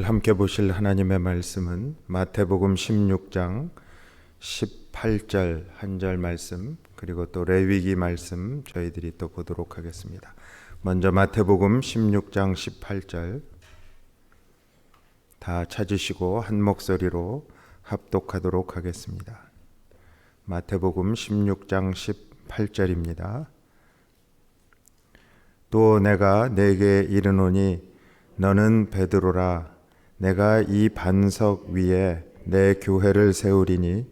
오늘 함께 보실 하나님의 말씀은 마태복음 16장 18절 한 절 말씀, 그리고 또 레위기 말씀 저희들이 또 보도록 하겠습니다. 먼저 마태복음 16장 18절 다 찾으시고 한 목소리로 합독하도록 하겠습니다. 마태복음 16장 18절입니다. 또 내가 네게 이르노니 너는 베드로라. 내가 이 반석 위에 내 교회를 세우리니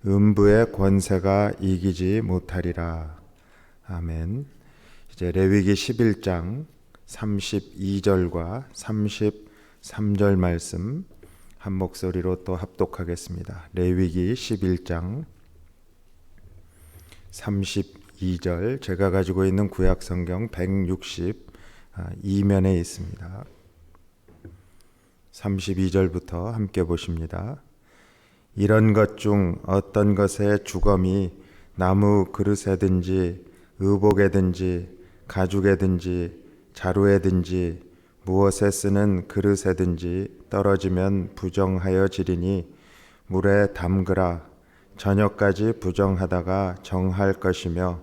음부의 권세가 이기지 못하리라. 아멘. 이제 레위기 11장 32절과 33절 말씀 한 목소리로 또 합독하겠습니다. 레위기 11장 32절, 제가 가지고 있는 구약 성경 162면에 있습니다. 32절부터 함께 보십니다. 이런 것 중 어떤 것의 주검이 나무 그릇에든지 의복에든지 가죽에든지 자루에든지 무엇에 쓰는 그릇에든지 떨어지면 부정하여 지리니 물에 담그라. 저녁까지 부정하다가 정할 것이며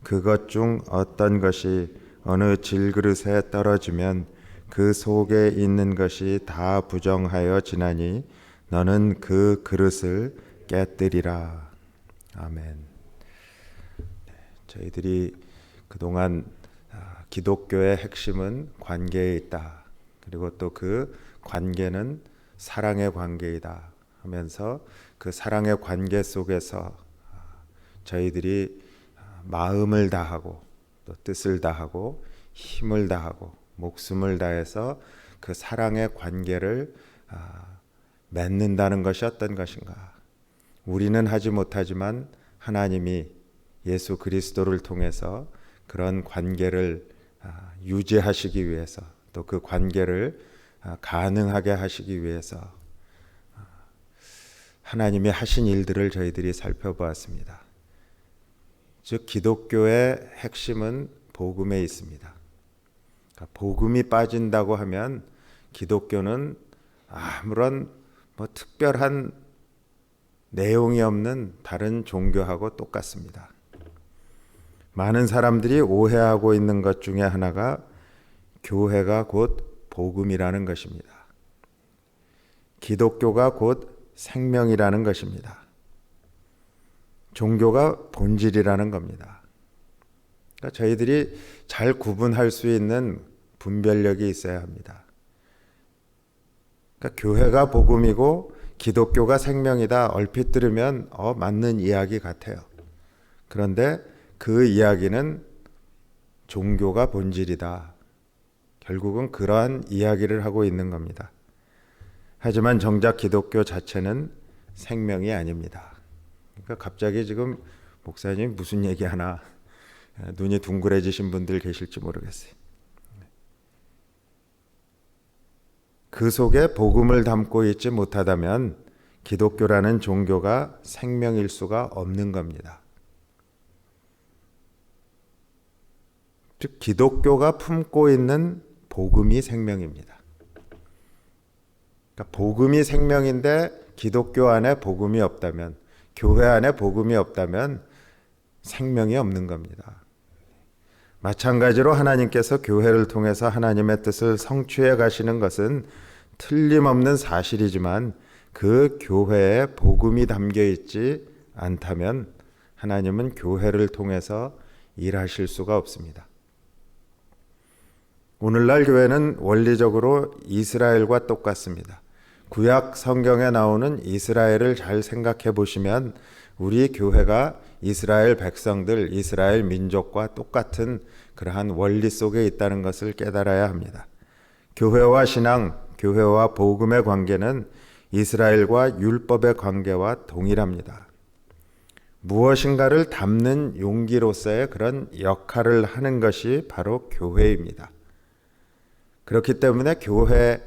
그것 중 어떤 것이 어느 질그릇에 떨어지면 그 속에 있는 것이 다 부정하여 지나니 너는 그 그릇을 깨뜨리라. 아멘. 저희들이 그동안 기독교의 핵심은 관계에 있다, 그리고 또 그 관계는 사랑의 관계이다 하면서 그 사랑의 관계 속에서 저희들이 마음을 다하고 또 뜻을 다하고 힘을 다하고 목숨을 다해서 그 사랑의 관계를 맺는다는 것이 어떤 것인가. 우리는 하지 못하지만 하나님이 예수 그리스도를 통해서 그런 관계를 유지하시기 위해서, 또 그 관계를 가능하게 하시기 위해서 하나님이 하신 일들을 저희들이 살펴보았습니다. 즉 기독교의 핵심은 복음에 있습니다. 복음이 빠진다고 하면 기독교는 아무런 특별한 내용이 없는 다른 종교하고 똑같습니다. 많은 사람들이 오해하고 있는 것 중에 하나가 교회가 곧 복음이라는 것입니다. 기독교가 곧 생명이라는 것입니다. 종교가 본질이라는 겁니다. 그러니까 저희들이 잘 구분할 수 있는 분별력이 있어야 합니다. 그러니까 교회가 복음이고 기독교가 생명이다, 얼핏 들으면 맞는 이야기 같아요. 그런데 그 이야기는 종교가 본질이다, 결국은 그러한 이야기를 하고 있는 겁니다. 하지만 정작 기독교 자체는 생명이 아닙니다. 그러니까 갑자기 지금 목사님 무슨 얘기하나 눈이 둥그레지신 분들 계실지 모르겠어요. 그 속에 복음을 담고 있지 못하다면 기독교라는 종교가 생명일 수가 없는 겁니다. 즉 기독교가 품고 있는 복음이 생명입니다. 그러니까 복음이 생명인데 기독교 안에 복음이 없다면, 교회 안에 복음이 없다면 생명이 없는 겁니다. 마찬가지로 하나님께서 교회를 통해서 하나님의 뜻을 성취해 가시는 것은 틀림없는 사실이지만 그 교회에 복음이 담겨 있지 않다면 하나님은 교회를 통해서 일하실 수가 없습니다. 오늘날 교회는 원리적으로 이스라엘과 똑같습니다. 구약 성경에 나오는 이스라엘을 잘 생각해 보시면 우리 교회가 이스라엘 백성들, 이스라엘 민족과 똑같은 그러한 원리 속에 있다는 것을 깨달아야 합니다. 교회와 신앙, 교회와 복음의 관계는 이스라엘과 율법의 관계와 동일합니다. 무엇인가를 담는 용기로서의 그런 역할을 하는 것이 바로 교회입니다. 그렇기 때문에 교회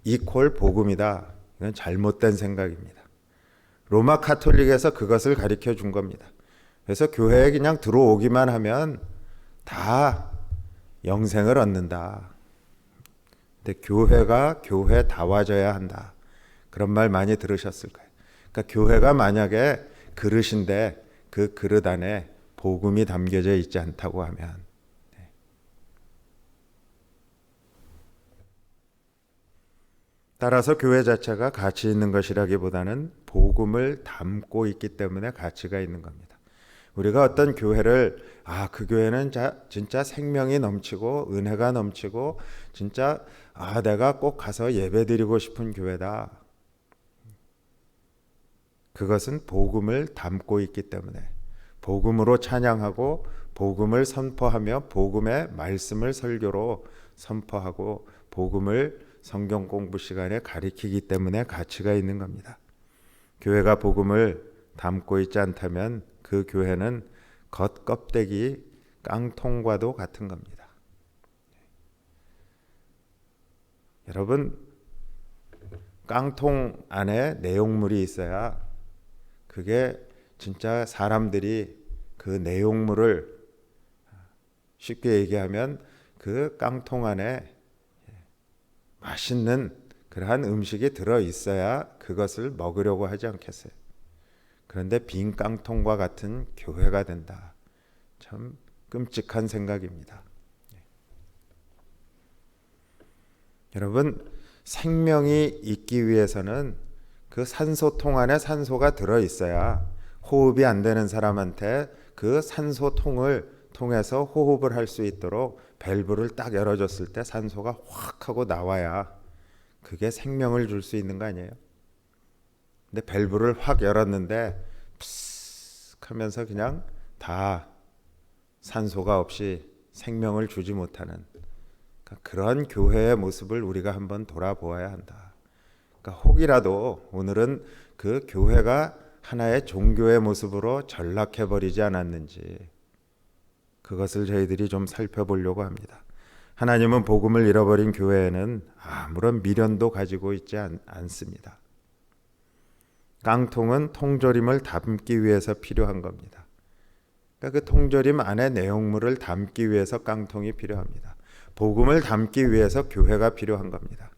이퀄 복음이다, 이건 잘못된 생각입니다. 로마 카톨릭에서 그것을 가르쳐 준 겁니다. 그래서 교회에 그냥 들어오기만 하면 다 영생을 얻는다. 근데 교회가 교회다워져야 한다. 그런 말 많이 들으셨을 거예요. 그러니까 교회가 만약에 그릇인데 그 그릇 안에 복음이 담겨져 있지 않다고 하면, 따라서 교회 자체가 가치 있는 것이라기보다는 복음을 담고 있기 때문에 가치가 있는 겁니다. 우리가 어떤 교회를 그 교회는 진짜 생명이 넘치고 은혜가 넘치고 진짜 내가 꼭 가서 예배드리고 싶은 교회다. 그것은 복음을 담고 있기 때문에 복음으로 찬양하고 복음을 선포하며 복음의 말씀을 설교로 선포하고 복음을 성경 공부 시간에 가리키기 때문에 가치가 있는 겁니다. 교회가 복음을 담고 있지 않다면 그 교회는 겉껍데기 깡통과도 같은 겁니다. 여러분, 깡통 안에 내용물이 있어야 그게 진짜 사람들이 그 내용물을, 쉽게 얘기하면 그 깡통 안에 맛있는 그러한 음식이 들어 있어야 그것을 먹으려고 하지 않겠어요. 그런데 빈 깡통과 같은 교회가 된다. 참 끔찍한 생각입니다. 여러분, 생명이 있기 위해서는 그 산소통 안에 산소가 들어 있어야 호흡이 안 되는 사람한테 그 산소통을 통해서 호흡을 할 수 있도록 밸브를 딱 열어줬을 때 산소가 확 하고 나와야 그게 생명을 줄 수 있는 거 아니에요? 근데 밸브를 확 열었는데 푸스 하면서 그냥 다 산소가 없이 생명을 주지 못하는, 그러니까 그런 교회의 모습을 우리가 한번 돌아보아야 한다. 그러니까 혹이라도 오늘은 그 교회가 하나의 종교의 모습으로 전락해버리지 않았는지 그것을 저희들이 좀 살펴보려고 합니다. 하나님은 복음을 잃어버린 교회에는 아무런 미련도 가지고 있지 않습니다. 깡통은 통조림을 담기 위해서 필요한 겁니다. 그러니까 그 통조림 안에 내용물을 담기 위해서 깡통이 필요합니다. 복음을 담기 위해서 교회가 필요한 겁니다.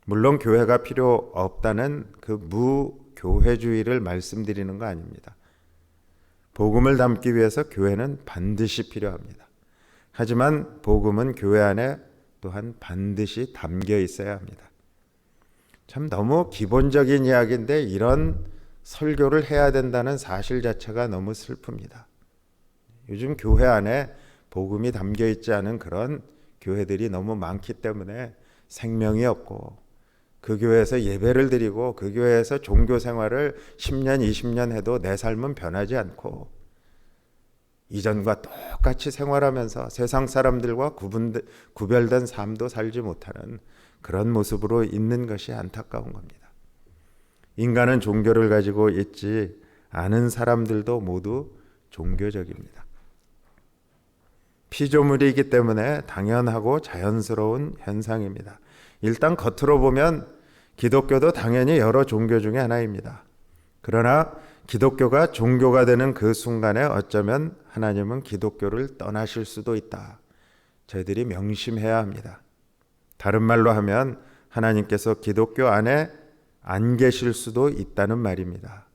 물론 교회가 필요 없다는 그 무교회주의를 말씀드리는 거 아닙니다. 복음을 담기 위해서 교회는 반드시 필요합니다. 하지만 복음은 교회 안에 또한 반드시 담겨 있어야 합니다. 참 너무 기본적인 이야기인데 이런 설교를 해야 된다는 사실 자체가 너무 슬픕니다. 요즘 교회 안에 복음이 담겨 있지 않은 그런 교회들이 너무 많기 때문에 생명이 없고, 그 교회에서 예배를 드리고 그 교회에서 종교 생활을 10년, 20년 해도 내 삶은 변하지 않고 이전과 똑같이 생활하면서 세상 사람들과 구별된 삶도 살지 못하는 그런 모습으로 있는 것이 안타까운 겁니다. 인간은 종교를 가지고 있지 않은 사람들도 모두 종교적입니다. 피조물이기 때문에 당연하고 자연스러운 현상입니다. 일단 겉으로 보면 기독교도 당연히 여러 종교 중에 하나입니다. 그러나 기독교가 종교가 되는 그 순간에 어쩌면 하나님은 기독교를 떠나실 수도 있다. 저희들이 명심해야 합니다. 다른 말로 하면 하나님께서 기독교 안에 안 계실 수도 있다는 말입니다.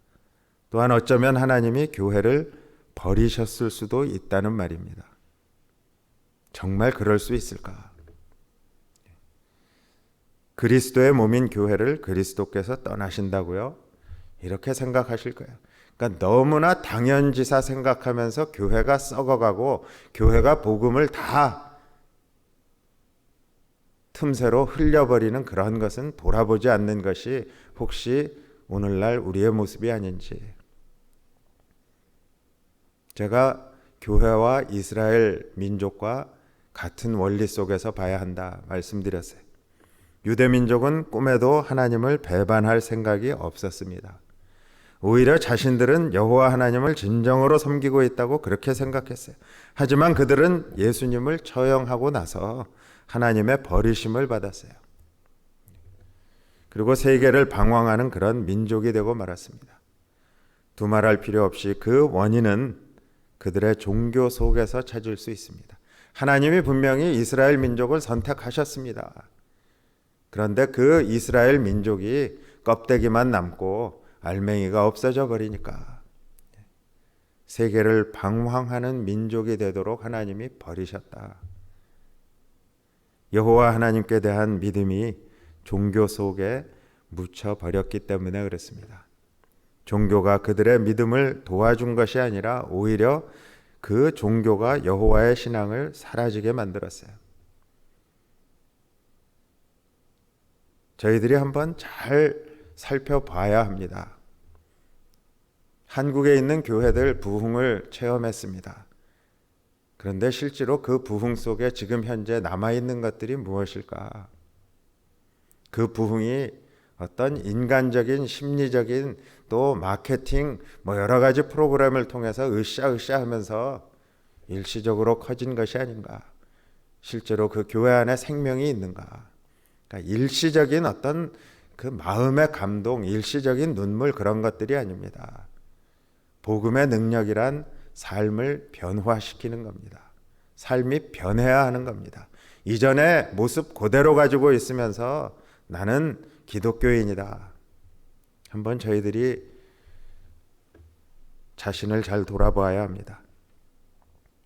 또한 어쩌면 하나님이 교회를 버리셨을 수도 있다는 말입니다. 정말 그럴 수 있을까? 그리스도의 몸인 교회를 그리스도께서 떠나신다고요? 이렇게 생각하실 거예요. 그러니까 너무나 당연지사 생각하면서 교회가 썩어가고 교회가 복음을 다 틈새로 흘려버리는 그런 것은 돌아보지 않는 것이 혹시 오늘날 우리의 모습이 아닌지. 제가 교회와 이스라엘 민족과 같은 원리 속에서 봐야 한다 말씀드렸어요. 유대민족은 꿈에도 하나님을 배반할 생각이 없었습니다. 오히려 자신들은 여호와 하나님을 진정으로 섬기고 있다고 그렇게 생각했어요. 하지만 그들은 예수님을 처형하고 나서 하나님의 버리심을 받았어요. 그리고 세계를 방황하는 그런 민족이 되고 말았습니다. 두말할 필요 없이 그 원인은 그들의 종교 속에서 찾을 수 있습니다. 하나님이 분명히 이스라엘 민족을 선택하셨습니다. 그런데 그 이스라엘 민족이 껍데기만 남고 알맹이가 없어져 버리니까 세계를 방황하는 민족이 되도록 하나님이 버리셨다. 여호와 하나님께 대한 믿음이 종교 속에 묻혀 버렸기 때문에 그렇습니다. 종교가 그들의 믿음을 도와준 것이 아니라 오히려 그 종교가 여호와의 신앙을 사라지게 만들었어요. 저희들이 한번 잘 살펴봐야 합니다. 한국에 있는 교회들 부흥을 체험했습니다. 그런데 실제로 그 부흥 속에 지금 현재 남아있는 것들이 무엇일까? 그 부흥이 어떤 인간적인 심리적인 또 마케팅 여러 가지 프로그램을 통해서 으쌰으쌰 하면서 일시적으로 커진 것이 아닌가? 실제로 그 교회 안에 생명이 있는가? 그러니까 일시적인 어떤 그 마음의 감동, 일시적인 눈물 그런 것들이 아닙니다. 복음의 능력이란 삶을 변화시키는 겁니다. 삶이 변해야 하는 겁니다. 이전의 모습 그대로 가지고 있으면서 나는 기독교인이다. 한번 저희들이 자신을 잘 돌아봐야 합니다.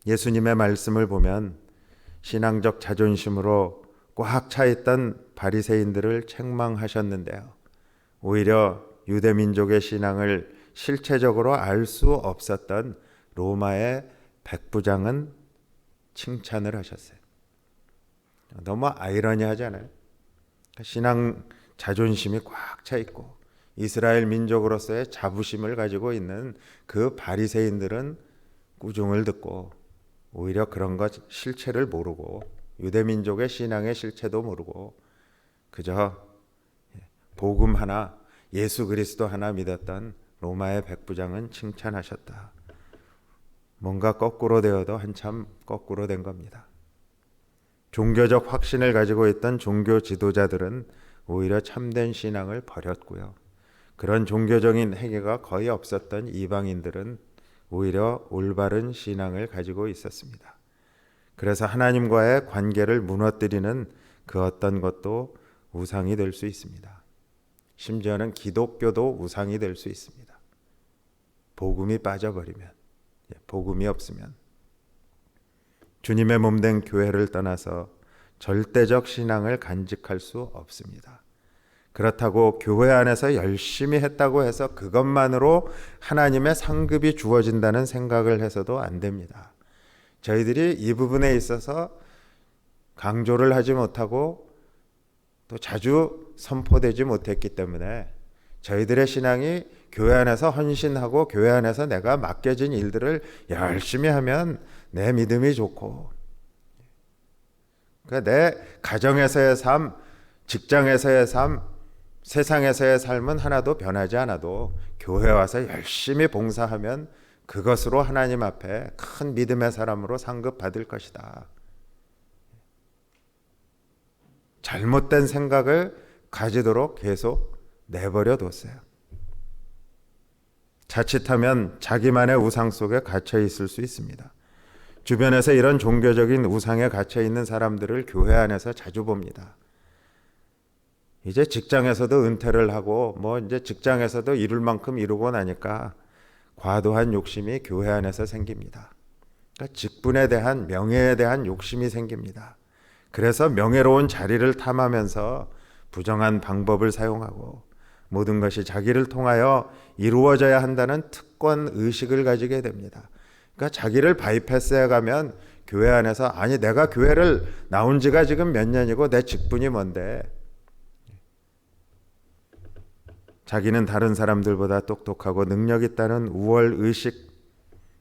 예수님의 말씀을 보면 신앙적 자존심으로 꽉 차 있던 바리새인들을 책망하셨는데요. 오히려 유대 민족의 신앙을 실체적으로 알 수 없었던 로마의 백부장은 칭찬을 하셨어요. 너무 아이러니하잖아요. 신앙 자존심이 꽉 차 있고 이스라엘 민족으로서의 자부심을 가지고 있는 그 바리새인들은 꾸중을 듣고 오히려 그런 것 실체를 모르고 유대 민족의 신앙의 실체도 모르고 그저 복음 하나 예수 그리스도 하나 믿었던 로마의 백부장은 칭찬하셨다. 뭔가 거꾸로 되어도 한참 거꾸로 된 겁니다. 종교적 확신을 가지고 있던 종교 지도자들은 오히려 참된 신앙을 버렸고요. 그런 종교적인 행위가 거의 없었던 이방인들은 오히려 올바른 신앙을 가지고 있었습니다. 그래서 하나님과의 관계를 무너뜨리는 그 어떤 것도 우상이 될 수 있습니다. 심지어는 기독교도 우상이 될 수 있습니다. 복음이 빠져버리면, 복음이 없으면 주님의 몸된 교회를 떠나서 절대적 신앙을 간직할 수 없습니다. 그렇다고 교회 안에서 열심히 했다고 해서 그것만으로 하나님의 상급이 주어진다는 생각을 해서도 안 됩니다. 저희들이 이 부분에 있어서 강조를 하지 못하고 또 자주 선포되지 못했기 때문에 저희들의 신앙이 교회 안에서 헌신하고 교회 안에서 내가 맡겨진 일들을 열심히 하면 내 믿음이 좋고 그러니까 내 가정에서의 삶, 직장에서의 삶, 세상에서의 삶은 하나도 변하지 않아도 교회 와서 열심히 봉사하면 그것으로 하나님 앞에 큰 믿음의 사람으로 상급받을 것이다. 잘못된 생각을 가지도록 계속 내버려 뒀어요. 자칫하면 자기만의 우상 속에 갇혀 있을 수 있습니다. 주변에서 이런 종교적인 우상에 갇혀 있는 사람들을 교회 안에서 자주 봅니다. 이제 직장에서도 은퇴를 하고 이제 직장에서도 이룰 만큼 이루고 나니까 과도한 욕심이 교회 안에서 생깁니다. 그러니까 직분에 대한 명예에 대한 욕심이 생깁니다. 그래서 명예로운 자리를 탐하면서 부정한 방법을 사용하고 모든 것이 자기를 통하여 이루어져야 한다는 특권 의식을 가지게 됩니다. 그러니까 자기를 바이패스해 가면 교회 안에서 아니 내가 교회를 나온 지가 지금 몇 년이고 내 직분이 뭔데 자기는 다른 사람들보다 똑똑하고 능력 있다는 우월 의식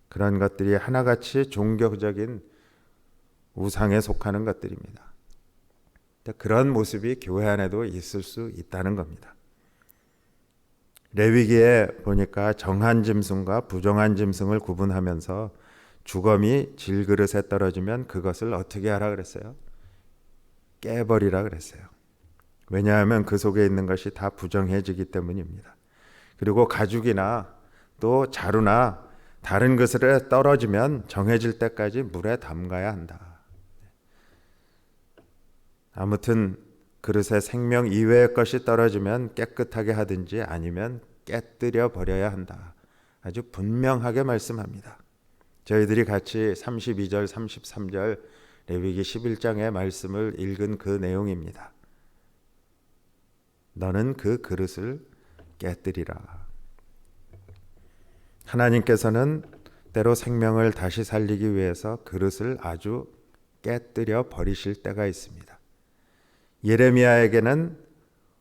그런 것들이 하나같이 종교적인 우상에 속하는 것들입니다. 그런 모습이 교회 안에도 있을 수 있다는 겁니다. 레위기에 보니까 정한 짐승과 부정한 짐승을 구분하면서 주검이 질그릇에 떨어지면 그것을 어떻게 하라 그랬어요? 깨버리라 그랬어요. 왜냐하면 그 속에 있는 것이 다 부정해지기 때문입니다. 그리고 가죽이나 또 자루나 다른 것에 떨어지면 정해질 때까지 물에 담가야 한다. 아무튼 그릇에 생명 이외의 것이 떨어지면 깨끗하게 하든지 아니면 깨뜨려 버려야 한다. 아주 분명하게 말씀합니다. 저희들이 같이 32절, 33절 레위기 11장의 말씀을 읽은 그 내용입니다. 너는 그 그릇을 깨뜨리라. 하나님께서는 때로 생명을 다시 살리기 위해서 그릇을 아주 깨뜨려 버리실 때가 있습니다. 예레미야에게는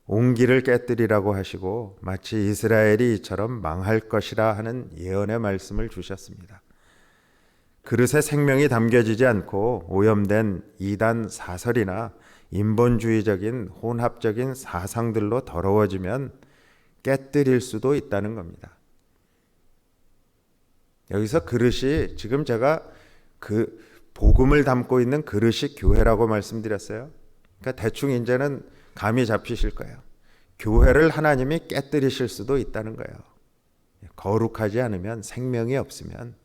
옹기를 깨뜨리라고 하시고 마치 이스라엘이 이처럼 망할 것이라 하는 예언의 말씀을 주셨습니다. 그릇에 생명이 담겨지지 않고 오염된 이단 사설이나 인본주의적인 혼합적인 사상들로 더러워지면 깨뜨릴 수도 있다는 겁니다. 여기서 그릇이 지금 제가 그 복음을 담고 있는 그릇이 교회라고 말씀드렸어요. 그러니까 대충 이제는 감이 잡히실 거예요. 교회를 하나님이 깨뜨리실 수도 있다는 거예요. 거룩하지 않으면, 생명이 없으면.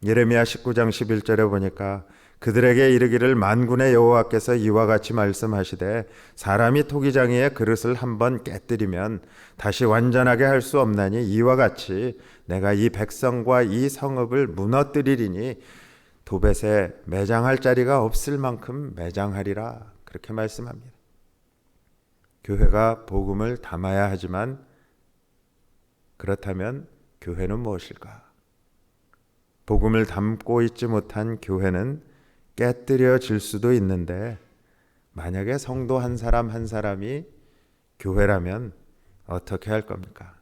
예레미야 19장 11절에 보니까 그들에게 이르기를 만군의 여호와께서 이와 같이 말씀하시되 사람이 토기장이의 그릇을 한번 깨뜨리면 다시 완전하게 할 수 없나니 이와 같이 내가 이 백성과 이 성읍을 무너뜨리리니 도벳에 매장할 자리가 없을 만큼 매장하리라. 그렇게 말씀합니다. 교회가 복음을 담아야 하지만 그렇다면 교회는 무엇일까? 복음을 담고 있지 못한 교회는 깨뜨려질 수도 있는데 만약에 성도 한 사람 한 사람이 교회라면 어떻게 할 겁니까?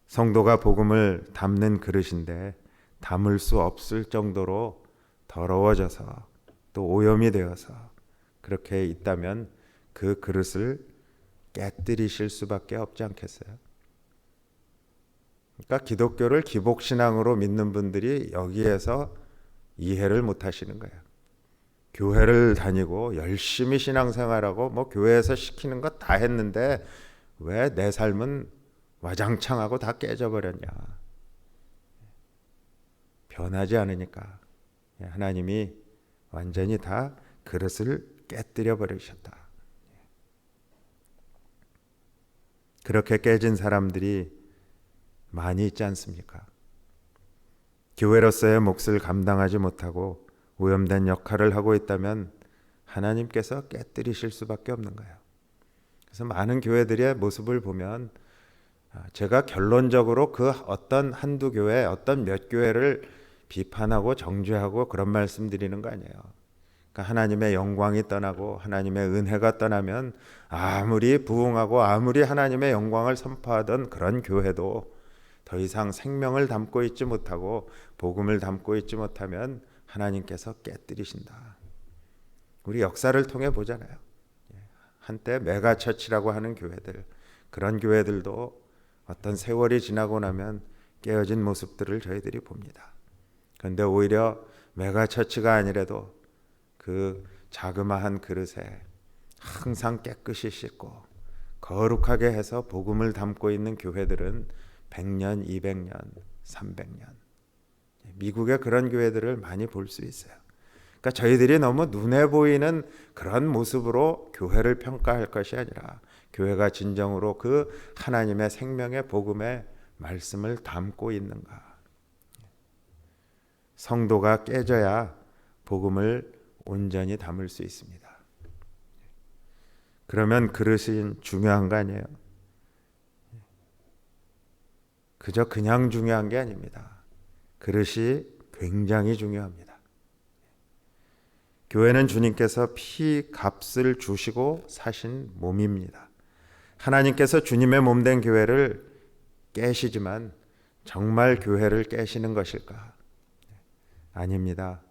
성도가 복음을 담는 그릇인데 담을 수 없을 정도로 더러워져서 또 오염이 되어서 그렇게 있다면 그 그릇을 깨뜨리실 수밖에 없지 않겠어요? 그러니까 기독교를 기복신앙으로 믿는 분들이 여기에서 이해를 못 하시는 거예요. 교회를 다니고 열심히 신앙생활하고 뭐 교회에서 시키는 것 다 했는데 왜 내 삶은 와장창하고 다 깨져버렸냐. 변하지 않으니까 하나님이 완전히 다 그릇을 깨뜨려 버리셨다. 그렇게 깨진 사람들이 많이 있지 않습니까? 교회로서의 몫을 감당하지 못하고 오염된 역할을 하고 있다면 하나님께서 깨뜨리실 수밖에 없는 거예요. 그래서 많은 교회들의 모습을 보면 제가 결론적으로 그 어떤 한두 교회, 어떤 몇 교회를 비판하고 정죄하고 그런 말씀 드리는 거 아니에요. 그러니까 하나님의 영광이 떠나고 하나님의 은혜가 떠나면 아무리 부흥하고 아무리 하나님의 영광을 선포하던 그런 교회도 더 이상 생명을 담고 있지 못하고 복음을 담고 있지 못하면 하나님께서 깨뜨리신다. 우리 역사를 통해 보잖아요. 한때 메가처치라고 하는 교회들, 그런 교회들도 어떤 세월이 지나고 나면 깨어진 모습들을 저희들이 봅니다. 그런데 오히려 메가처치가 아니라도 그 자그마한 그릇에 항상 깨끗이 씻고 거룩하게 해서 복음을 담고 있는 교회들은 100년, 200년, 300년. 미국의 그런 교회들을 많이 볼 수 있어요. 그러니까 저희들이 너무 눈에 보이는 그런 모습으로 교회를 평가할 것이 아니라 교회가 진정으로 그 하나님의 생명의 복음의 말씀을 담고 있는가. 성도가 깨져야 복음을 온전히 담을 수 있습니다. 그러면 그릇이 중요한 거 아니에요? 그저 그냥 중요한 게 아닙니다. 그릇이 굉장히 중요합니다. 교회는 주님께서 피 값을 주시고 사신 몸입니다. 하나님께서 주님의 몸된 교회를 깨시지만 정말 교회를 깨시는 것일까? 아닙니다.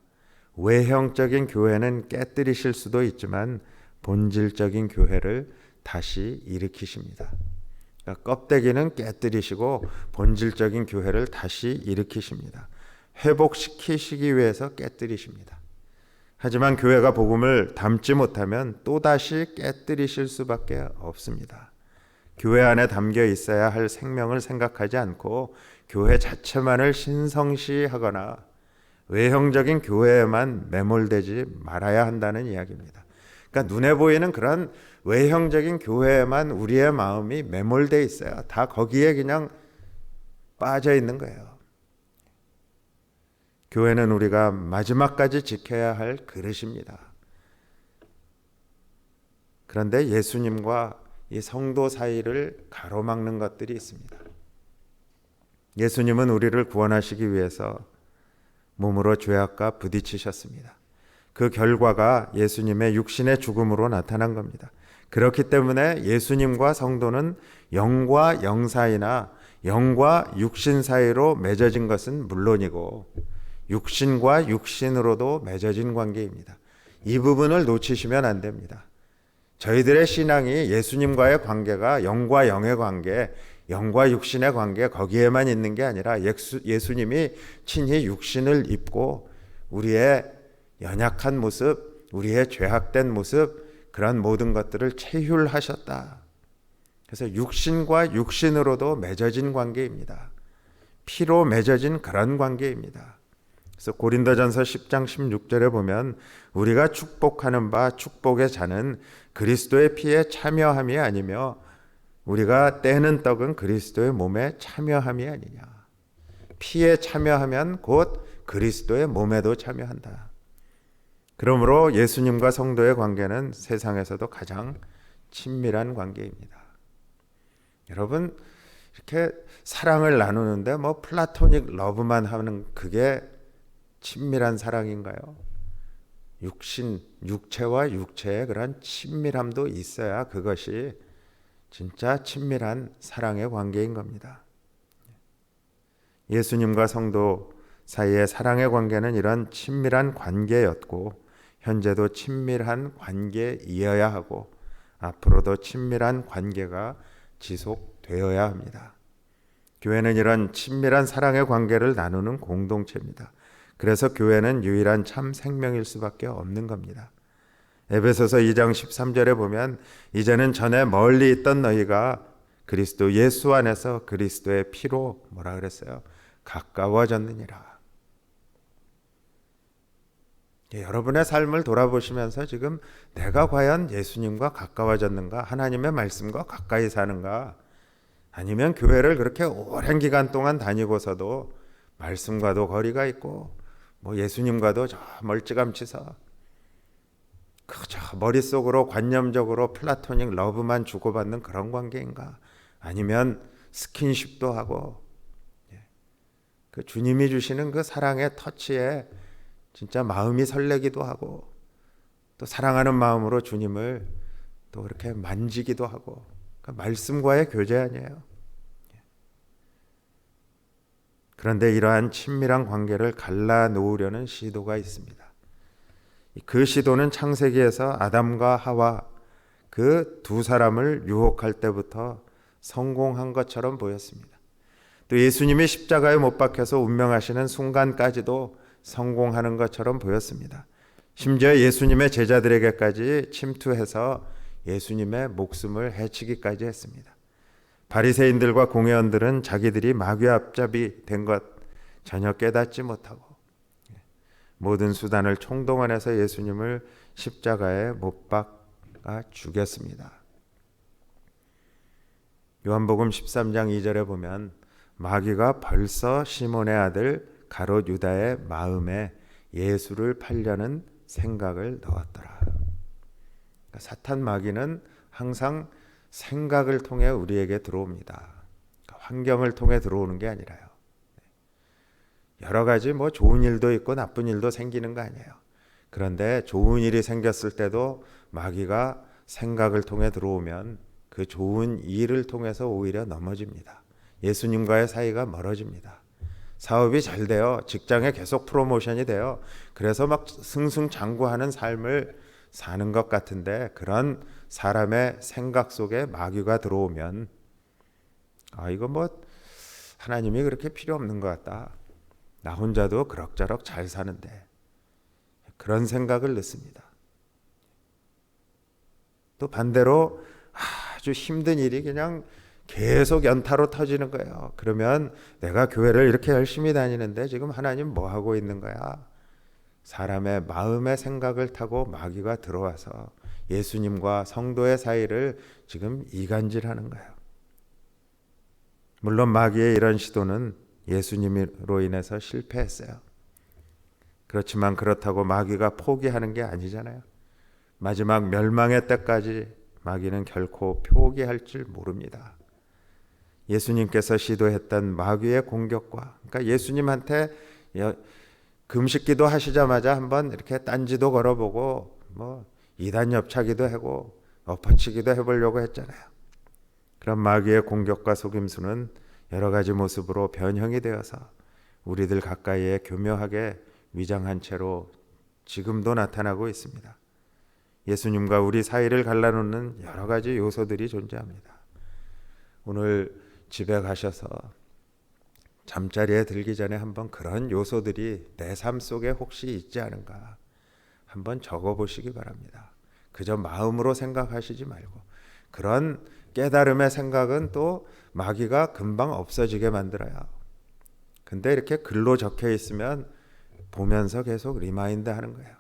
외형적인 교회는 깨뜨리실 수도 있지만 본질적인 교회를 다시 일으키십니다. 그러니까 껍데기는 깨뜨리시고 본질적인 교회를 다시 일으키십니다. 회복시키시기 위해서 깨뜨리십니다. 하지만 교회가 복음을 담지 못하면 또다시 깨뜨리실 수밖에 없습니다. 교회 안에 담겨 있어야 할 생명을 생각하지 않고 교회 자체만을 신성시하거나 외형적인 교회에만 매몰되지 말아야 한다는 이야기입니다. 그러니까 눈에 보이는 그런 외형적인 교회에만 우리의 마음이 매몰돼 있어요. 다 거기에 그냥 빠져 있는 거예요. 교회는 우리가 마지막까지 지켜야 할 그릇입니다. 그런데 예수님과 이 성도 사이를 가로막는 것들이 있습니다. 예수님은 우리를 구원하시기 위해서 몸으로 죄악과 부딪히셨습니다. 그 결과가 예수님의 육신의 죽음으로 나타난 겁니다. 그렇기 때문에 예수님과 성도는 영과 영 사이나 영과 육신 사이로 맺어진 것은 물론이고 육신과 육신으로도 맺어진 관계입니다. 이 부분을 놓치시면 안 됩니다. 저희들의 신앙이 예수님과의 관계가 영과 영의 관계, 영과 육신의 관계 거기에만 있는 게 아니라 예수님이 친히 육신을 입고 우리의 연약한 모습, 우리의 죄악된 모습, 그런 모든 것들을 체휼하셨다. 그래서 육신과 육신으로도 맺어진 관계입니다. 피로 맺어진 그런 관계입니다. 그래서 고린도전서 10장 16절에 보면 우리가 축복하는 바 축복의 잔은 그리스도의 피에 참여함이 아니며 우리가 떼는 떡은 그리스도의 몸에 참여함이 아니냐. 피에 참여하면 곧 그리스도의 몸에도 참여한다. 그러므로 예수님과 성도의 관계는 세상에서도 가장 친밀한 관계입니다. 여러분, 이렇게 사랑을 나누는데 뭐 플라토닉 러브만 하는 그게 친밀한 사랑인가요? 육체와 육체의 그런 친밀함도 있어야 그것이 진짜 친밀한 사랑의 관계인 겁니다. 예수님과 성도 사이의 사랑의 관계는 이런 친밀한 관계였고 현재도 친밀한 관계이어야 하고 앞으로도 친밀한 관계가 지속되어야 합니다. 교회는 이런 친밀한 사랑의 관계를 나누는 공동체입니다. 그래서 교회는 유일한 참 생명일 수밖에 없는 겁니다. 에베소서 2장 13절에 보면 이제는 전에 멀리 있던 너희가 그리스도 예수 안에서 그리스도의 피로 뭐라 그랬어요? 가까워졌느니라. 여러분의 삶을 돌아보시면서 지금 내가 과연 예수님과 가까워졌는가? 하나님의 말씀과 가까이 사는가? 아니면 교회를 그렇게 오랜 기간 동안 다니고서도 말씀과도 거리가 있고 뭐 예수님과도 저 멀찌감치서 그저 머릿속으로 관념적으로 플라토닉 러브만 주고받는 그런 관계인가? 아니면 스킨십도 하고 그 주님이 주시는 그 사랑의 터치에 진짜 마음이 설레기도 하고 또 사랑하는 마음으로 주님을 또 그렇게 만지기도 하고 그러니까 말씀과의 교제 아니에요. 그런데 이러한 친밀한 관계를 갈라놓으려는 시도가 있습니다. 그 시도는 창세기에서 아담과 하와 그 두 사람을 유혹할 때부터 성공한 것처럼 보였습니다. 또 예수님이 십자가에 못 박혀서 운명하시는 순간까지도 성공하는 것처럼 보였습니다. 심지어 예수님의 제자들에게까지 침투해서 예수님의 목숨을 해치기까지 했습니다. 바리새인들과 공회원들은 자기들이 마귀 앞잡이 된 것 전혀 깨닫지 못하고 모든 수단을 총동원해서 예수님을 십자가에 못 박아 죽였습니다. 요한복음 13장 2절에 보면 마귀가 벌써 시몬의 아들 가롯 유다의 마음에 예수를 팔려는 생각을 넣었더라. 그러니까 사탄 마귀는 항상 생각을 통해 우리에게 들어옵니다. 그러니까 환경을 통해 들어오는 게 아니라요. 여러 가지 뭐 좋은 일도 있고 나쁜 일도 생기는 거 아니에요. 그런데 좋은 일이 생겼을 때도 마귀가 생각을 통해 들어오면 그 좋은 일을 통해서 오히려 넘어집니다. 예수님과의 사이가 멀어집니다. 사업이 잘 돼요. 직장에 계속 프로모션이 돼요. 그래서 막 승승장구하는 삶을 사는 것 같은데 그런 사람의 생각 속에 마귀가 들어오면 이거 뭐 하나님이 그렇게 필요 없는 것 같다. 나 혼자도 그럭저럭 잘 사는데 그런 생각을 넣습니다. 또 반대로 아주 힘든 일이 그냥 계속 연타로 터지는 거예요. 그러면 내가 교회를 이렇게 열심히 다니는데 지금 하나님 뭐 하고 있는 거야? 사람의 마음의 생각을 타고 마귀가 들어와서 예수님과 성도의 사이를 지금 이간질하는 거예요. 물론 마귀의 이런 시도는 예수님으로 인해서 실패했어요. 그렇지만 그렇다고 마귀가 포기하는 게 아니잖아요. 마지막 멸망의 때까지 마귀는 결코 포기할 줄 모릅니다. 예수님께서 시도했던 마귀의 공격과, 그러니까 예수님한테 금식기도 하시자마자 한번 이렇게 딴지도 걸어보고 뭐 이단 협차기도 하고 엎어치기도 해보려고 했잖아요. 그런 마귀의 공격과 속임수는 여러 가지 모습으로 변형이 되어서 우리들 가까이에 교묘하게 위장한 채로 지금도 나타나고 있습니다. 예수님과 우리 사이를 갈라놓는 여러 가지 요소들이 존재합니다. 오늘 집에 가셔서 잠자리에 들기 전에 한번 그런 요소들이 내 삶 속에 혹시 있지 않은가 한번 적어보시기 바랍니다. 그저 마음으로 생각하시지 말고, 그런 깨달음의 생각은 또 마귀가 금방 없어지게 만들어요. 근데 이렇게 글로 적혀 있으면 보면서 계속 리마인드 하는 거예요.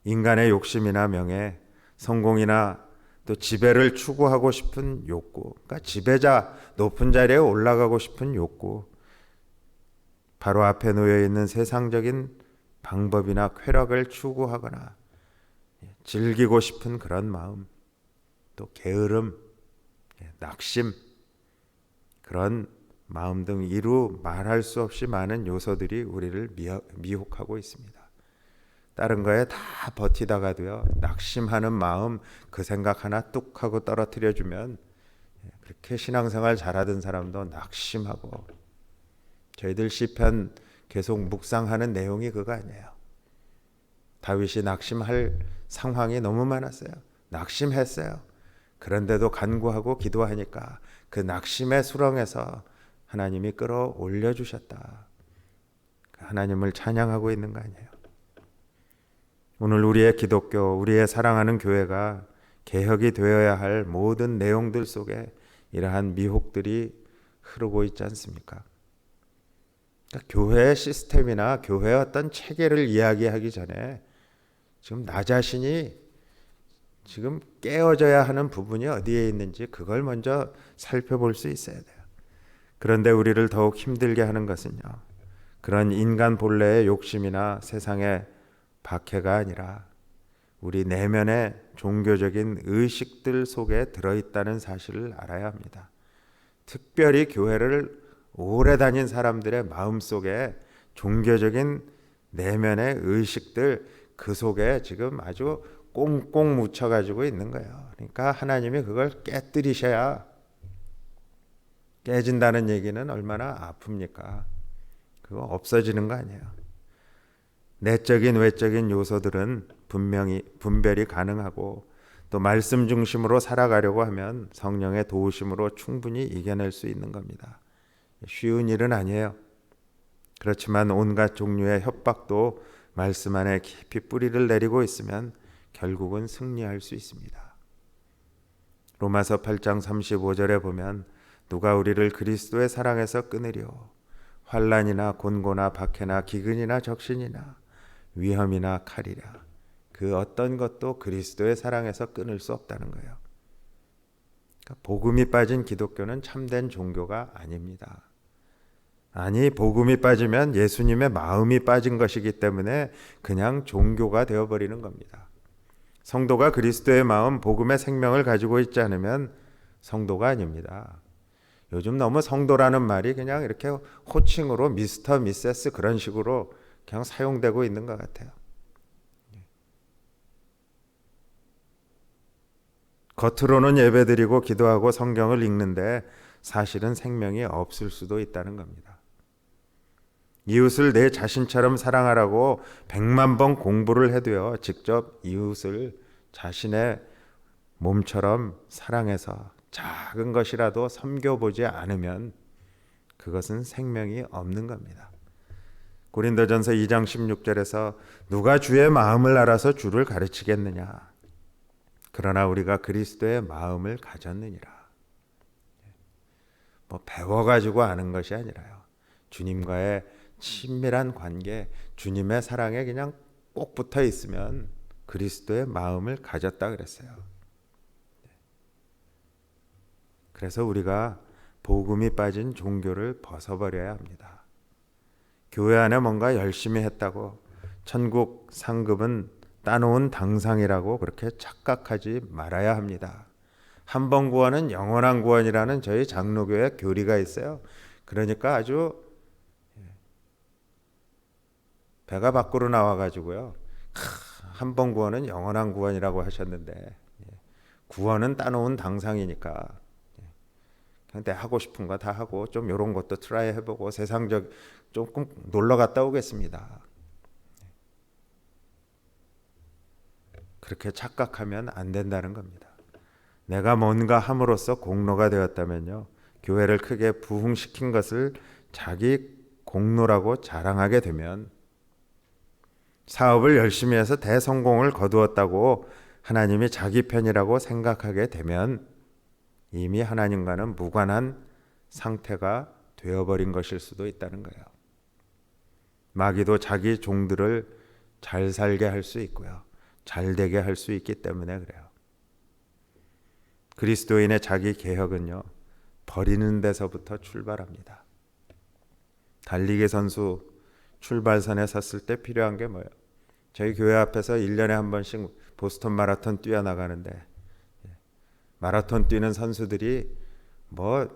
인간의 욕심이나 명예, 성공이나 또 지배를 추구하고 싶은 욕구, 그러니까 지배자, 높은 자리에 올라가고 싶은 욕구, 바로 앞에 놓여 있는 세상적인 방법이나 쾌락을 추구하거나 즐기고 싶은 그런 마음, 또 게으름, 낙심, 그런 마음 등 이루 말할 수 없이 많은 요소들이 우리를 미혹하고 있습니다. 다른 거에 다 버티다가도요, 낙심하는 마음, 그 생각 하나 뚝 하고 떨어뜨려 주면 그렇게 신앙생활 잘하던 사람도 낙심하고, 저희들 시편 계속 묵상하는 내용이 그거 아니에요. 다윗이 낙심할 상황이 너무 많았어요. 낙심했어요. 그런데도 간구하고 기도하니까 그 낙심의 수렁에서 하나님이 끌어올려 주셨다. 하나님을 찬양하고 있는 거 아니에요. 오늘 우리의 기독교, 우리의 사랑하는 교회가 개혁이 되어야 할 모든 내용들 속에 이러한 미혹들이 흐르고 있지 않습니까? 그러니까 교회의 시스템이나 교회의 어떤 체계를 이야기하기 전에 지금 나 자신이 지금 깨어져야 하는 부분이 어디에 있는지 그걸 먼저 살펴볼 수 있어야 돼요. 그런데 우리를 더욱 힘들게 하는 것은요, 그런 인간 본래의 욕심이나 세상의 박해가 아니라 우리 내면의 종교적인 의식들 속에 들어있다는 사실을 알아야 합니다. 특별히 교회를 오래 다닌 사람들의 마음속에 종교적인 내면의 의식들, 그 속에 지금 아주 꽁꽁 묻혀가지고 있는 거예요. 그러니까 하나님이 그걸 깨뜨리셔야, 깨진다는 얘기는 얼마나 아픕니까? 그거 없어지는 거 아니에요. 내적인 외적인 요소들은 분명히 분별이 가능하고, 또 말씀 중심으로 살아가려고 하면 성령의 도우심으로 충분히 이겨낼 수 있는 겁니다. 쉬운 일은 아니에요. 그렇지만 온갖 종류의 협박도 말씀 안에 깊이 뿌리를 내리고 있으면 결국은 승리할 수 있습니다. 로마서 8장 35절에 보면 누가 우리를 그리스도의 사랑에서 끊으리오? 환난이나 곤고나 박해나 기근이나 적신이나 위험이나 칼이라. 그 어떤 것도 그리스도의 사랑에서 끊을 수 없다는 거예요. 그러니까 복음이 빠진 기독교는 참된 종교가 아닙니다. 아니, 복음이 빠지면 예수님의 마음이 빠진 것이기 때문에 그냥 종교가 되어버리는 겁니다. 성도가 그리스도의 마음, 복음의 생명을 가지고 있지 않으면 성도가 아닙니다. 요즘 너무 성도라는 말이 그냥 이렇게 호칭으로 미스터, 미세스 그런 식으로 그냥 사용되고 있는 것 같아요. 겉으로는 예배드리고 기도하고 성경을 읽는데 사실은 생명이 없을 수도 있다는 겁니다. 이웃을 내 자신처럼 사랑하라고 100만 번 공부를 해도요, 직접 이웃을 자신의 몸처럼 사랑해서 작은 것이라도 섬겨보지 않으면 그것은 생명이 없는 겁니다. 고린도전서 2장 16절에서 누가 주의 마음을 알아서 주를 가르치겠느냐? 그러나 우리가 그리스도의 마음을 가졌느니라. 뭐 배워가지고 아는 것이 아니라요. 주님과의 친밀한 관계, 주님의 사랑에 그냥 꼭 붙어 있으면 그리스도의 마음을 가졌다 그랬어요. 그래서 우리가 복음이 빠진 종교를 벗어버려야 합니다. 교회 안에 뭔가 열심히 했다고 천국 상급은 따놓은 당상이라고 그렇게 착각하지 말아야 합니다. 한 번 구원은 영원한 구원이라는 저희 장로교회 교리가 있어요. 그러니까 아주 배가 밖으로 나와가지고요. 한 번 구원은 영원한 구원이라고 하셨는데 구원은 따놓은 당상이니까 그냥 내 하고 싶은 거 다 하고 좀 이런 것도 트라이 해보고 세상적 조금 놀러 갔다 오겠습니다. 그렇게 착각하면 안 된다는 겁니다. 내가 뭔가 함으로써 공로가 되었다면요, 교회를 크게 부흥시킨 것을 자기 공로라고 자랑하게 되면, 사업을 열심히 해서 대성공을 거두었다고 하나님이 자기 편이라고 생각하게 되면 이미 하나님과는 무관한 상태가 되어버린 것일 수도 있다는 거예요. 마귀도 자기 종들을 잘 살게 할 수 있고요, 잘 되게 할 수 있기 때문에 그래요. 그리스도인의 자기 개혁은요, 버리는 데서부터 출발합니다. 달리기 선수 출발선에 섰을 때 필요한 게 뭐예요? 저희 교회 앞에서 1년에 한 번씩 보스턴 마라톤 뛰어나가는데, 마라톤 뛰는 선수들이 뭐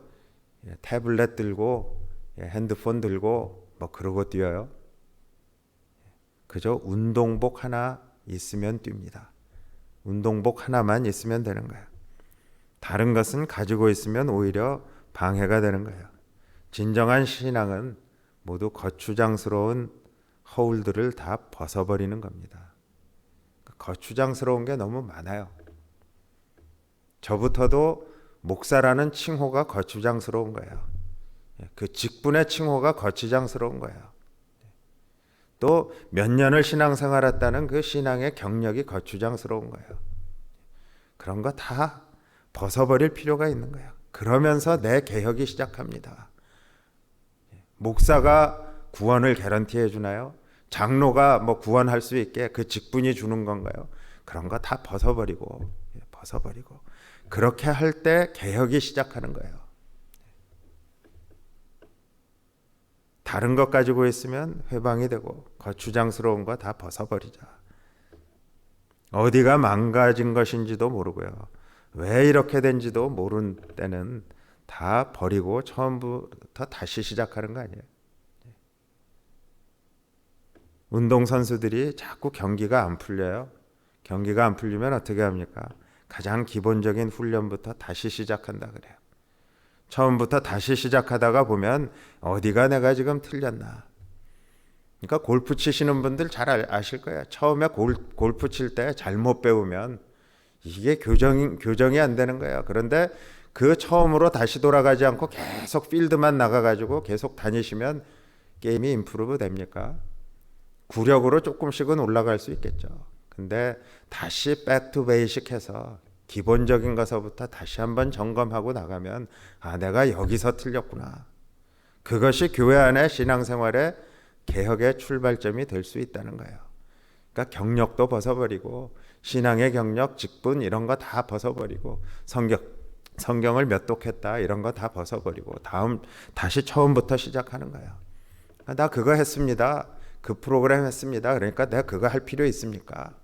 태블릿 들고 핸드폰 들고 뭐 그러고 뛰어요? 그저 운동복 하나 있으면 뜁니다. 운동복 하나만 있으면 되는 거예요. 다른 것은 가지고 있으면 오히려 방해가 되는 거예요. 진정한 신앙은 모두 거추장스러운 허울들을 다 벗어버리는 겁니다. 거추장스러운 게 너무 많아요. 저부터도 목사라는 칭호가 거추장스러운 거예요. 그 직분의 칭호가 거추장스러운 거예요. 또 몇 년을 신앙생활했다는 그 신앙의 경력이 거추장스러운 거예요. 그런 거 다 벗어버릴 필요가 있는 거예요. 그러면서 내 개혁이 시작합니다. 목사가 구원을 개런티해 주나요? 장로가 뭐 구원할 수 있게 그 직분이 주는 건가요? 그런 거 다 벗어버리고 그렇게 할 때 개혁이 시작하는 거예요. 다른 것 가지고 있으면 회방이 되고 거추장스러운 거 다 벗어버리자. 어디가 망가진 것인지도 모르고요, 왜 이렇게 된지도 모르는 때는 다 버리고 처음부터 다시 시작하는 거 아니에요. 운동선수들이 자꾸 경기가 안 풀려요. 경기가 안 풀리면 어떻게 합니까? 가장 기본적인 훈련부터 다시 시작한다 그래요. 처음부터 다시 시작하다가 보면 어디가 내가 지금 틀렸나. 그러니까 골프 치시는 분들 잘 아실 거예요. 처음에 골프 칠 때 잘못 배우면 이게 교정이 안 되는 거예요. 그런데 그 처음으로 다시 돌아가지 않고 계속 필드만 나가가지고 계속 다니시면 게임이 임프루브 됩니까? 구력으로 조금씩은 올라갈 수 있겠죠. 근데 다시 백투 베이식 해서 기본적인 것부터 다시 한번 점검하고 나가면 내가 여기서 틀렸구나. 그것이 교회 안의 신앙생활의 개혁의 출발점이 될 수 있다는 거예요. 그러니까 경력도 벗어버리고 신앙의 경력, 직분 이런 거 다 벗어버리고 성경을 몇 독했다 이런 거 다 벗어버리고 다시 처음부터 시작하는 거예요. 나 그거 했습니다. 그 프로그램 했습니다. 그러니까 내가 그거 할 필요 있습니까?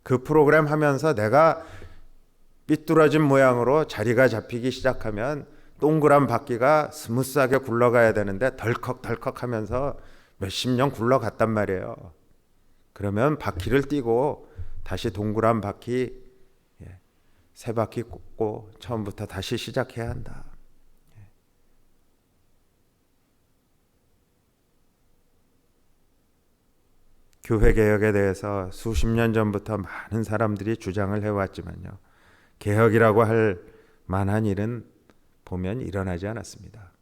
그 프로그램 하면서 내가 삐뚤어진 모양으로 자리가 잡히기 시작하면 동그란 바퀴가 스무스하게 굴러가야 되는데 덜컥덜컥 하면서 몇십 년 굴러갔단 말이에요. 그러면 바퀴를 띄고 다시 동그란 바퀴 세 바퀴 꽂고 처음부터 다시 시작해야 한다. 교회 개혁에 대해서 수십 년 전부터 많은 사람들이 주장을 해왔지만요, 개혁이라고 할 만한 일은 보면 일어나지 않았습니다.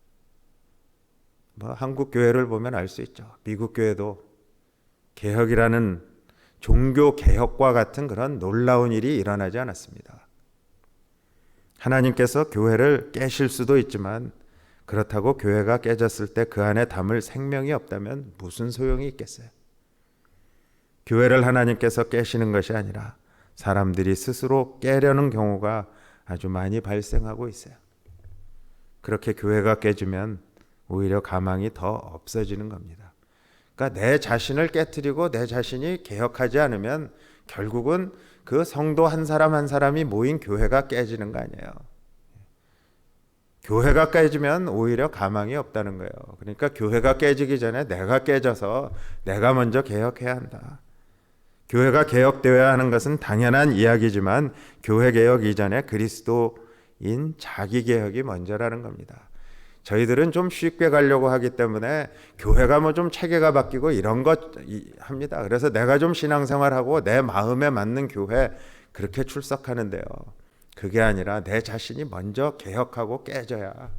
한국 교회를 보면 알 수 있죠. 미국 교회도 개혁이라는 종교 개혁과 같은 그런 놀라운 일이 일어나지 않았습니다. 하나님께서 교회를 깨실 수도 있지만 그렇다고 교회가 깨졌을 때 그 안에 담을 생명이 없다면 무슨 소용이 있겠어요? 교회를 하나님께서 깨시는 것이 아니라 사람들이 스스로 깨려는 경우가 아주 많이 발생하고 있어요. 그렇게 교회가 깨지면 오히려 가망이 더 없어지는 겁니다. 그러니까 내 자신을 깨트리고 내 자신이 개혁하지 않으면 결국은 그 성도 한 사람 한 사람이 모인 교회가 깨지는 거 아니에요. 교회가 깨지면 오히려 가망이 없다는 거예요. 그러니까 교회가 깨지기 전에 내가 깨져서 내가 먼저 개혁해야 한다. 교회가 개혁되어야 하는 것은 당연한 이야기지만 교회 개혁 이전에 그리스도인 자기 개혁이 먼저라는 겁니다. 저희들은 좀 쉽게 가려고 하기 때문에 교회가 뭐 좀 체계가 바뀌고 이런 것 합니다. 그래서 내가 좀 신앙생활하고 내 마음에 맞는 교회 그렇게 출석하는데요. 그게 아니라 내 자신이 먼저 개혁하고 깨져야,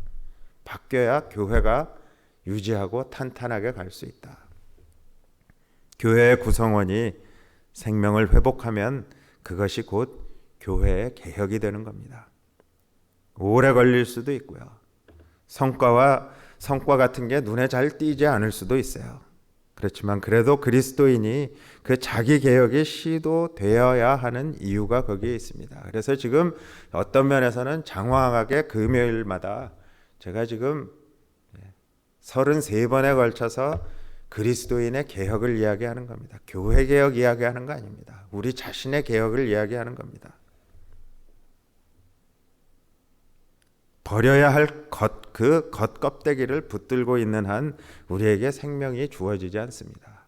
바뀌어야 교회가 유지하고 탄탄하게 갈 수 있다. 교회의 구성원이 생명을 회복하면 그것이 곧 교회의 개혁이 되는 겁니다. 오래 걸릴 수도 있고요. 성과 같은 게 눈에 잘 띄지 않을 수도 있어요. 그렇지만 그래도 그리스도인이 그 자기 개혁이 시도되어야 하는 이유가 거기에 있습니다. 그래서 지금 어떤 면에서는 장황하게 금요일마다 제가 지금 33번에 걸쳐서 그리스도인의 개혁을 이야기하는 겁니다. 교회 개혁 이야기하는 거 아닙니다. 우리 자신의 개혁을 이야기하는 겁니다. 버려야 할 그 겉껍데기를 붙들고 있는 한 우리에게 생명이 주어지지 않습니다.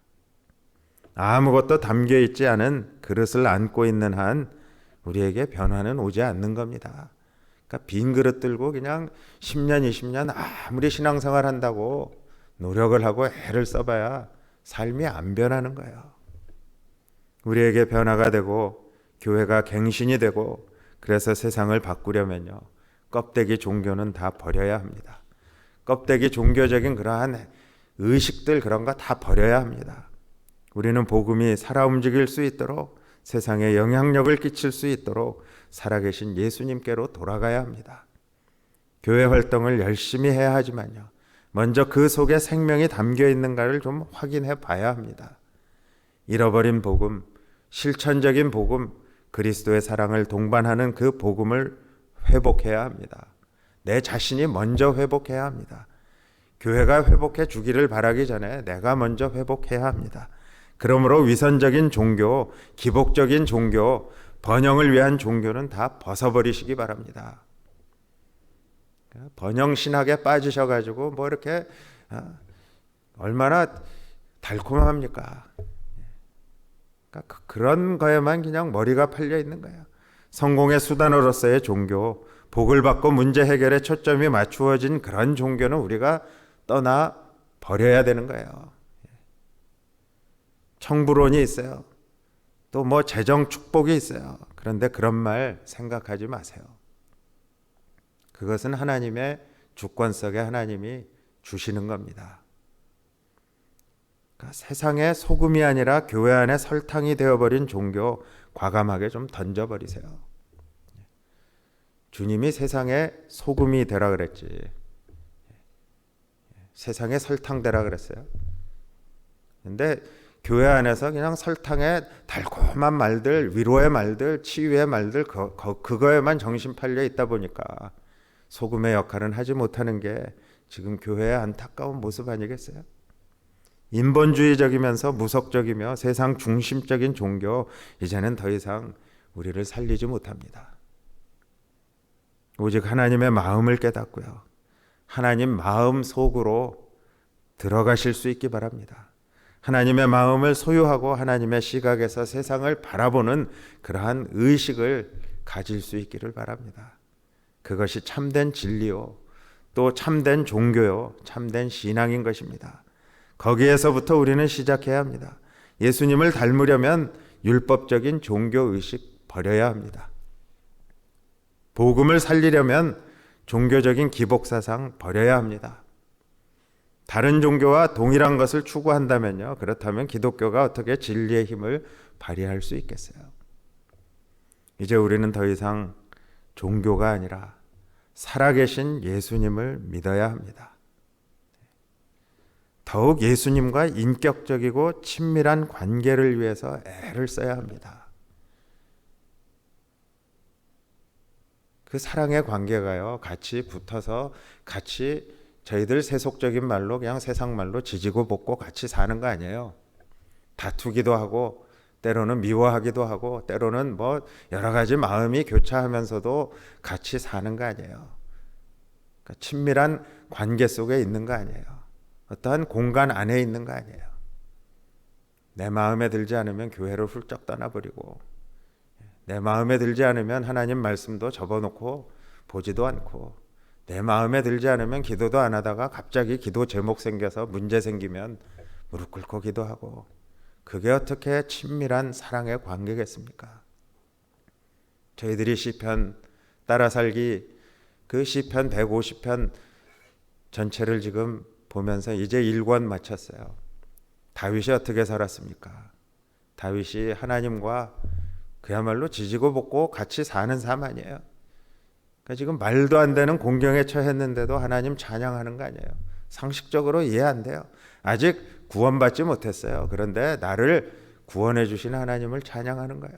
아무것도 담겨 있지 않은 그릇을 안고 있는 한 우리에게 변화는 오지 않는 겁니다. 그러니까 빈 그릇 들고 그냥 10년, 20년 아무리 신앙생활 한다고 노력을 하고 애를 써봐야 삶이 안 변하는 거예요. 우리에게 변화가 되고 교회가 갱신이 되고 그래서 세상을 바꾸려면요. 껍데기 종교는 다 버려야 합니다. 껍데기 종교적인 그러한 의식들 그런 거 다 버려야 합니다. 우리는 복음이 살아 움직일 수 있도록 세상에 영향력을 끼칠 수 있도록 살아계신 예수님께로 돌아가야 합니다. 교회 활동을 열심히 해야 하지만요. 먼저 그 속에 생명이 담겨 있는가를 좀 확인해 봐야 합니다. 잃어버린 복음, 실천적인 복음, 그리스도의 사랑을 동반하는 그 복음을 회복해야 합니다. 내 자신이 먼저 회복해야 합니다. 교회가 회복해 주기를 바라기 전에 내가 먼저 회복해야 합니다. 그러므로 위선적인 종교, 기복적인 종교, 번영을 위한 종교는 다 벗어버리시기 바랍니다. 번영신학에 빠지셔가지고 뭐 이렇게 얼마나 달콤합니까? 그러니까 그런 거에만 그냥 머리가 팔려 있는 거예요. 성공의 수단으로서의 종교, 복을 받고 문제 해결에 초점이 맞추어진 그런 종교는 우리가 떠나 버려야 되는 거예요. 청부론이 있어요. 또 뭐 재정 축복이 있어요. 그런데 그런 말 생각하지 마세요. 그것은 하나님의 주권석에 하나님이 주시는 겁니다. 그러니까 세상의 소금이 아니라 교회 안에 설탕이 되어버린 종교 과감하게 좀 던져버리세요. 주님이 세상에 소금이 되라 그랬지. 세상에 설탕 되라 그랬어요. 근데 교회 안에서 그냥 설탕에 달콤한 말들, 위로의 말들, 치유의 말들 그거에만 정신 팔려 있다 보니까 소금의 역할은 하지 못하는 게 지금 교회의 안타까운 모습 아니겠어요? 인본주의적이면서 무속적이며 세상 중심적인 종교 이제는 더 이상 우리를 살리지 못합니다. 오직 하나님의 마음을 깨닫고요. 하나님 마음 속으로 들어가실 수 있기 바랍니다. 하나님의 마음을 소유하고 하나님의 시각에서 세상을 바라보는 그러한 의식을 가질 수 있기를 바랍니다. 그것이 참된 진리요, 또 참된 종교요, 참된 신앙인 것입니다. 거기에서부터 우리는 시작해야 합니다. 예수님을 닮으려면 율법적인 종교의식 버려야 합니다. 복음을 살리려면 종교적인 기복사상 버려야 합니다. 다른 종교와 동일한 것을 추구한다면요. 그렇다면 기독교가 어떻게 진리의 힘을 발휘할 수 있겠어요? 이제 우리는 더 이상 종교가 아니라 살아계신 예수님을 믿어야 합니다. 더욱 예수님과 인격적이고 친밀한 관계를 위해서 애를 써야 합니다. 그 사랑의 관계가요, 같이 붙어서 같이 저희들 세속적인 말로 그냥 세상 말로 지지고 볶고 같이 사는 거 아니에요. 다투기도 하고 때로는 미워하기도 하고 때로는 뭐 여러 가지 마음이 교차하면서도 같이 사는 거 아니에요. 그러니까 친밀한 관계 속에 있는 거 아니에요. 어떠한 공간 안에 있는 거 아니에요. 내 마음에 들지 않으면 교회를 훌쩍 떠나버리고, 내 마음에 들지 않으면 하나님 말씀도 접어놓고 보지도 않고, 내 마음에 들지 않으면 기도도 안 하다가 갑자기 기도 제목 생겨서 문제 생기면 무릎 꿇고 기도하고, 그게 어떻게 친밀한 사랑의 관계겠습니까? 저희들이 시편 따라 살기, 그 시편 150편 전체를 지금 보면서 이제 1권 마쳤어요. 다윗이 어떻게 살았습니까? 다윗이 하나님과 그야말로 지지고 볶고 같이 사는 삶 아니에요. 그러니까 지금 말도 안 되는 공경에 처했는데도 하나님 찬양하는 거 아니에요. 상식적으로 이해 안 돼요. 아직 구원받지 못했어요. 그런데 나를 구원해 주신 하나님을 찬양하는 거예요.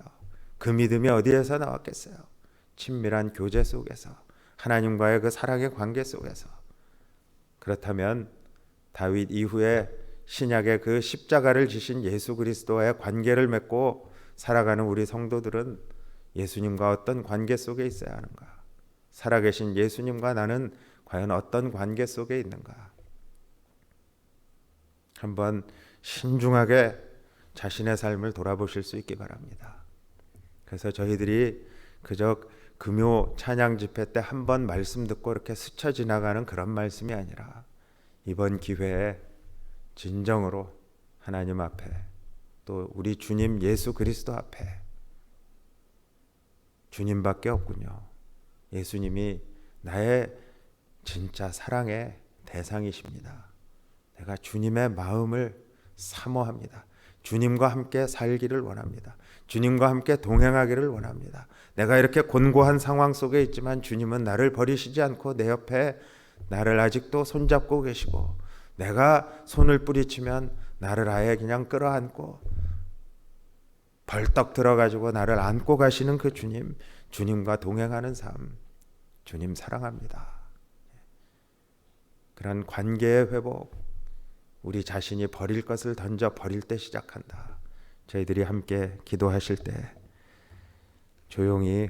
그 믿음이 어디에서 나왔겠어요? 친밀한 교제 속에서, 하나님과의 그 사랑의 관계 속에서. 그렇다면 다윗 이후에 신약의 그 십자가를 지신 예수 그리스도와의 관계를 맺고 살아가는 우리 성도들은 예수님과 어떤 관계 속에 있어야 하는가? 살아계신 예수님과 나는 과연 어떤 관계 속에 있는가? 한번 신중하게 자신의 삶을 돌아보실 수 있기 바랍니다. 그래서 저희들이 그저 금요 찬양 집회 때 한 번 말씀 듣고 이렇게 스쳐 지나가는 그런 말씀이 아니라 이번 기회에 진정으로 하나님 앞에, 또 우리 주님 예수 그리스도 앞에, 주님밖에 없군요. 예수님이 나의 진짜 사랑의 대상이십니다. 내가 주님의 마음을 사모합니다. 주님과 함께 살기를 원합니다. 주님과 함께 동행하기를 원합니다. 내가 이렇게 곤고한 상황 속에 있지만 주님은 나를 버리시지 않고 내 옆에 나를 아직도 손잡고 계시고, 내가 손을 뿌리치면 나를 아예 그냥 끌어안고 벌떡 들어가지고 나를 안고 가시는 그 주님, 주님과 동행하는 삶, 주님 사랑합니다. 그런 관계의 회복, 우리 자신이 버릴 것을 던져 버릴 때 시작한다. 저희들이 함께 기도하실 때 조용히,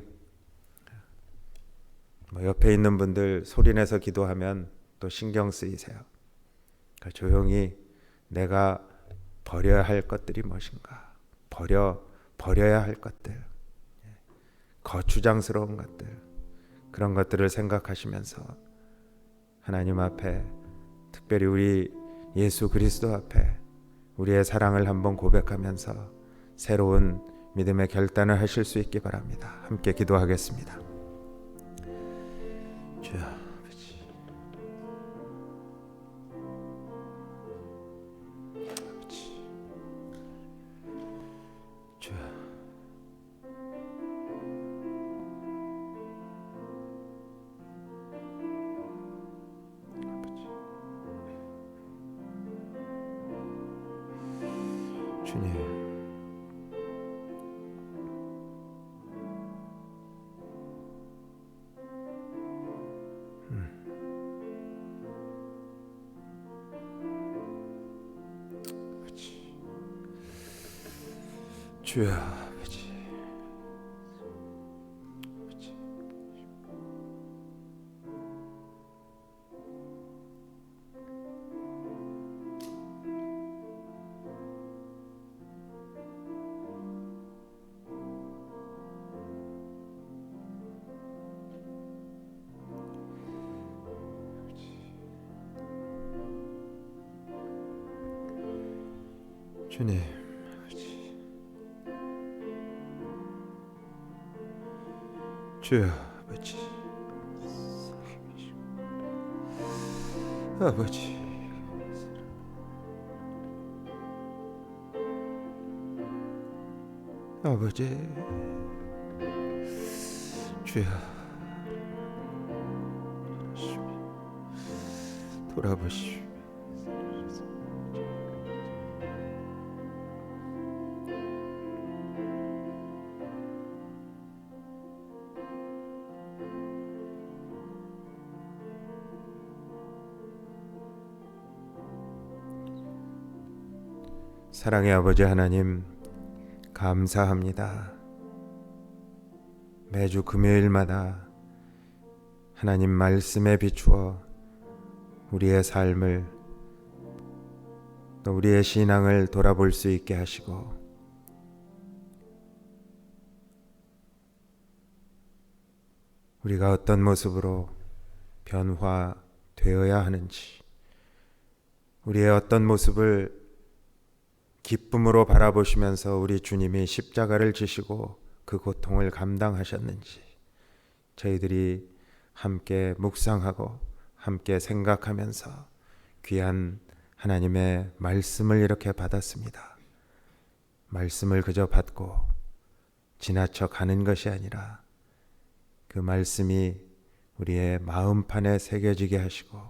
옆에 있는 분들 소리내서 기도하면 또 신경 쓰이세요. 그러니까 조용히 내가 버려야 할 것들이 무엇인가, 버려야 할 것들, 거추장스러운 것들, 그런 것들을 생각하시면서 하나님 앞에, 특별히 우리 예수 그리스도 앞에 우리의 사랑을 한번 고백하면서 새로운 믿음의 결단을 하실 수 있기 바랍니다. 함께 기도하겠습니다. 주여 아버지, 주여 주님, 주여 아버지, 주님, 주여 아버지, 아버지, 아버지, 주여 돌아보시오. 사랑의 아버지 하나님, 감사합니다. 매주 금요일마다 하나님 말씀에 비추어 우리의 삶을, 또 우리의 신앙을 돌아볼 수 있게 하시고, 우리가 어떤 모습으로 변화되어야 하는지, 우리의 어떤 모습을 기쁨으로 바라보시면서 우리 주님이 십자가를 지시고 그 고통을 감당하셨는지 저희들이 함께 묵상하고 함께 생각하면서 귀한 하나님의 말씀을 이렇게 받았습니다. 말씀을 그저 받고 지나쳐 가는 것이 아니라 그 말씀이 우리의 마음판에 새겨지게 하시고,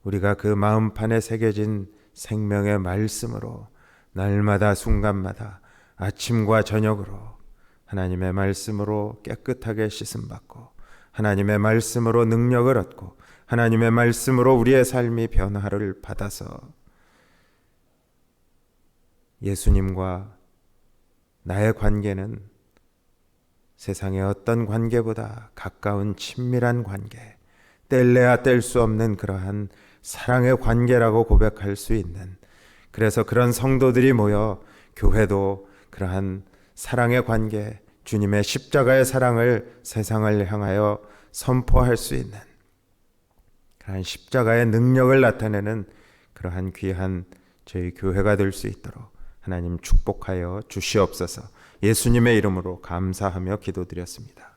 우리가 그 마음판에 새겨진 생명의 말씀으로 날마다 순간마다 아침과 저녁으로 하나님의 말씀으로 깨끗하게 씻음받고, 하나님의 말씀으로 능력을 얻고, 하나님의 말씀으로 우리의 삶이 변화를 받아서 예수님과 나의 관계는 세상의 어떤 관계보다 가까운 친밀한 관계, 뗄래야 뗄 수 없는 그러한 사랑의 관계라고 고백할 수 있는, 그래서 그런 성도들이 모여 교회도 그러한 사랑의 관계, 주님의 십자가의 사랑을 세상을 향하여 선포할 수 있는 그러한 십자가의 능력을 나타내는 그러한 귀한 저희 교회가 될 수 있도록 하나님 축복하여 주시옵소서. 예수님의 이름으로 감사하며 기도드렸습니다.